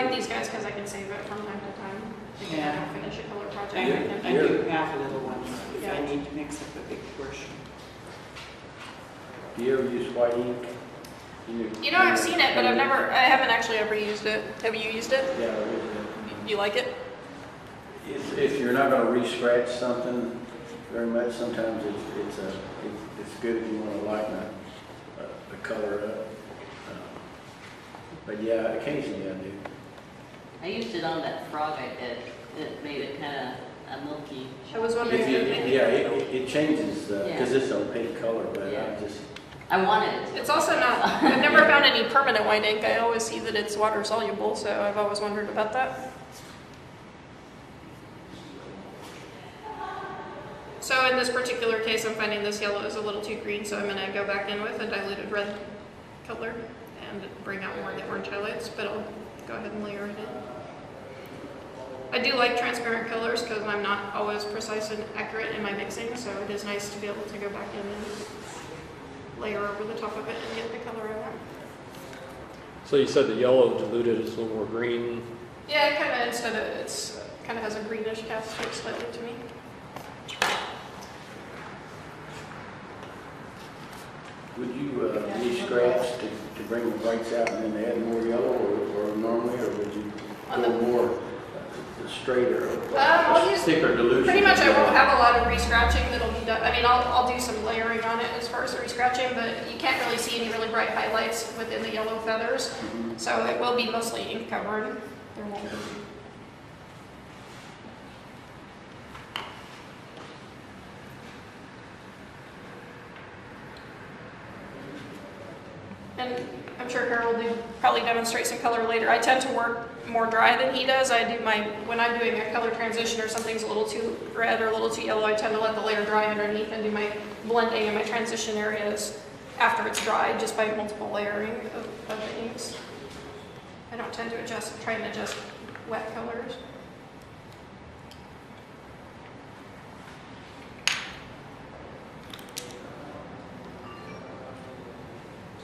like these guys because I can save it from time to time. If I don't finish a color project. I do half a little one if I need to mix up a big portion. Do you ever use white ink? You know, I've seen it, but I haven't actually ever used it. Have you used it? Yeah, I really You like it? do. If you're not going to re-scratch something very much, sometimes it's good if you want to lighten a color up. But yeah, occasionally I do. I used it on that frog I did. It made it kind of a milky. I was wondering. It changes because Yeah. it's an opaque color, but Yeah. I I wanted it. It's also not, I've never found any permanent white ink. I always see that it's water soluble, so I've always wondered about that. So in this particular case, I'm finding this yellow is a little too green, so I'm going to go back in with a diluted red color and bring out more of the orange highlights, but I'll go ahead and layer it in. I do like transparent colors because I'm not always precise and accurate in my mixing, so it is nice to be able to go back in and layer over the top of it and get the color I want. So you said the yellow diluted is a little more green. Yeah, it kind of, instead of, it's kind of has a greenish cast to it slightly to me. would you re-scratch to bring the whites out and then add more yellow or normally, or would you go more straighter, I'll use thicker dilution? Pretty much I won't have a lot of re-scratching that'll be done. I mean, I'll do some layering on it as far as the re-scratching, but you can't really see any really bright highlights within the yellow feathers. Mhm. So it will be mostly ink covered. There won't be. And I'm sure Harold will probably demonstrate some color later. I tend to work more dry than he does. When I'm doing a color transition or something's a little too red or a little too yellow, I tend to let the layer dry underneath and do my blending and my transition areas after it's dried, just by multiple layering of the inks. I don't tend to try and adjust wet colors.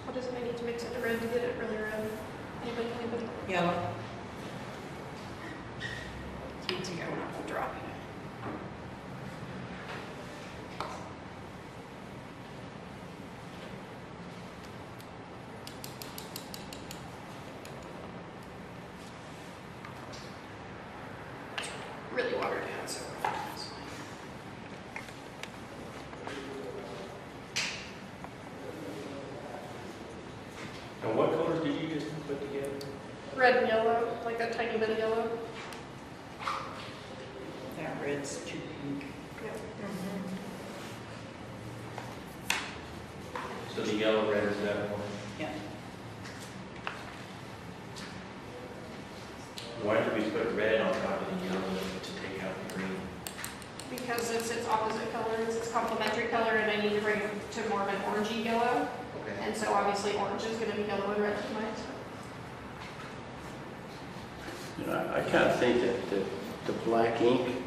What does it need to mix it to red to get it really red? Anybody? Yellow. It's easier enough to drop. Really watered down, so that's fine. And what colors did you just put together? Red and yellow, like a tiny bit of yellow. That red's too pink. So the yellow, red is that one? Yeah. Why did we put red on top of the yellow to take out the green? Because it's its opposite color, it's its complementary color, and I need to bring it to more of an orangey yellow. Okay. And so obviously orange is going to be yellow and red tonight. You know, I kind of think that the black ink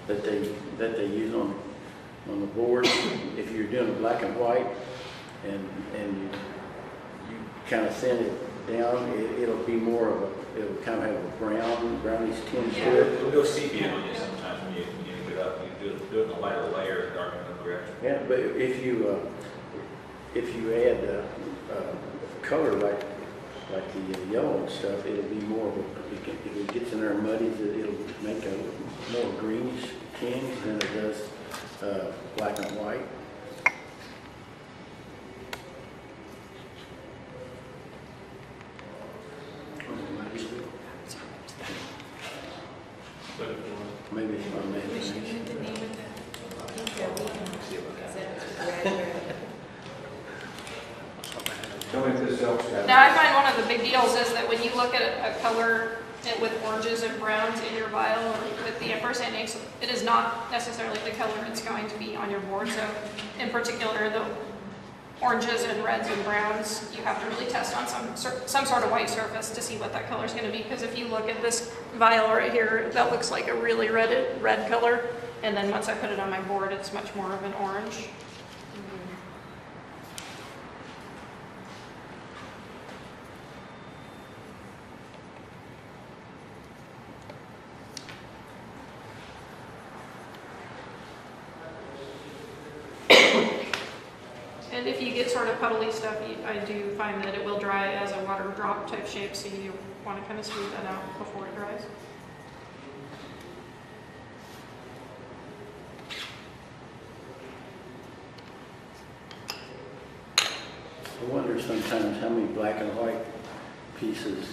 that they use on the board, if you're doing black and white, and you kind of thin it down, it'll be more of it'll kind of have a brownish tinge to it. It'll go sepia on you sometimes when you get up. You do it in a lighter layer, darken up the rest. Yeah, but if you add color like the yellow and stuff, it'll be more of if it gets in there and muddies, it'll make a more greenish tinge than it does black and white. Maybe it's my imagination. Tell me if this helps. Now I find one of the big deals is that when you look at a color with oranges and browns in your vial or with the ampersand inks, it is not necessarily the color it's going to be on your board. So in particular, the oranges and reds and browns, you have to really test on some sort of white surface to see what that color is going to be. Because if you look at this vial right here, that looks like a really red color. And then once I put it on my board, it's much more of an orange. And if you get sort of puddly stuff, I do find that it will dry as a water drop type shape, so you want to kind of smooth that out before it dries. I wonder sometimes how many black and white pieces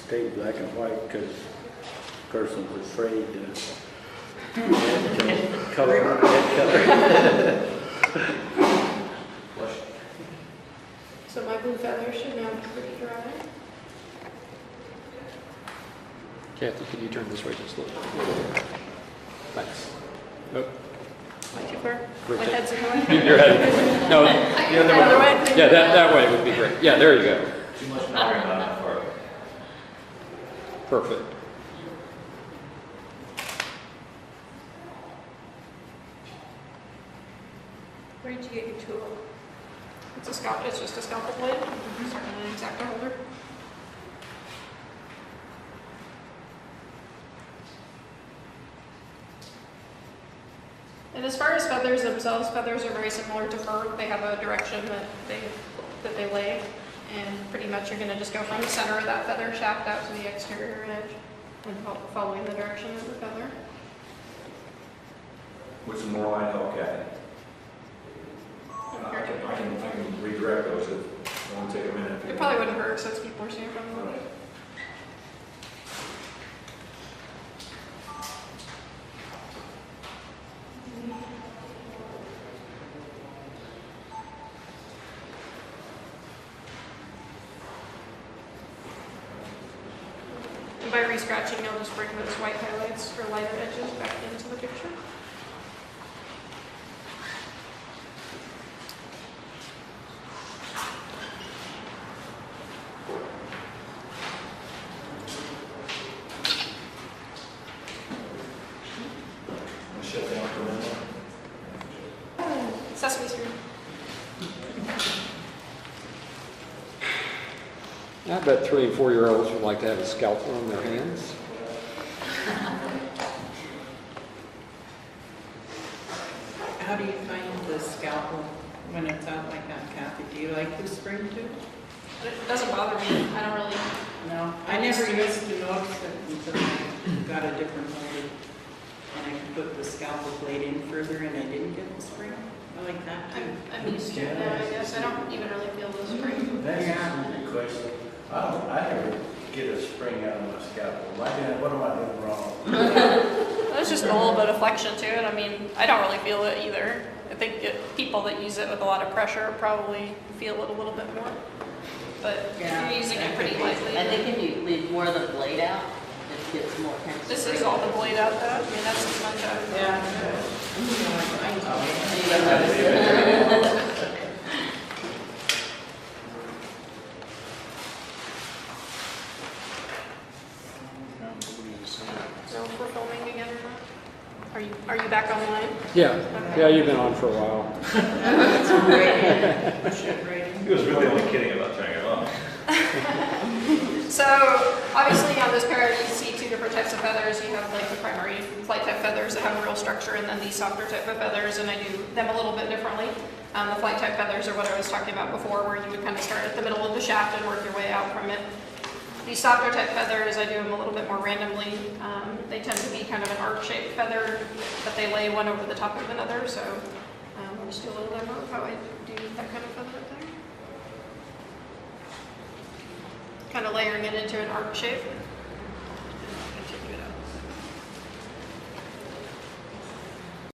stay black and white because the person's afraid to add color. So my blue feather should now be pretty dry. Kathy, can you turn this way just a little? Thanks. Nope. Am I too far? My Rotate. head's in the way. Your head. No, The other way? yeah, that way would be great. Yeah, there you go. Too much matter about that part. Perfect. Where did you get your tool? It's a scalpel. It's just a scalpel blade. Certainly an X-Acto holder. And as far as feathers themselves, feathers are very similar to fur. They have a direction that they lay, and pretty much you're going to just go from the center of that feather shaft out to the exterior edge, and following the direction of the feather. With some more line help, Cathy. I can redirect those if it won't take a minute. It probably wouldn't hurt since people are seeing from the way. And by re-scratching, you'll just bring those white highlights or lighter edges back into the picture. Shut down for a minute. Sesame Street. I bet 3- and 4-year-olds would like to have a scalpel in their hands. How do you find the scalpel when it's out like that, Kathy? Do you like the spring too? It doesn't bother me. I don't really. No, I never used to notice it until I got a different holder. And I could put the scalpel blade in further and I didn't get the spring. I like that too. I'm used to it now, I guess. I don't even really feel the spring. That's a good question. I never get a spring out of my scalpel. What am I doing wrong? There's just a little bit of flexion to it. I mean, I don't really feel it either. I think people that use it with a lot of pressure probably feel it a little bit more. But if Yeah, you're using it pretty lightly. I think if you leave more of the blade out, it gets more kind of. This is all the blade out though. I mean, that's as much out. Yeah. You don't notice it. So if we're filming again or not? Are you back online? Yeah, you've been on for a while. That's right. Push it right in. He was really only kidding about turning it off. So obviously on this pair you see two different types of feathers. You have like the primary flight type feathers that have a real structure, and then these softer type of feathers, and I do them a little bit differently. The flight type feathers are what I was talking about before, where you would kind of start at the middle of the shaft and work your way out from it. These softer type feathers, I do them a little bit more randomly. They tend to be kind of an arc-shaped feather, but they lay one over the top of another. So I'll just do a little demo of how I do that kind of feather thing. Kind of layering it into an arc shape.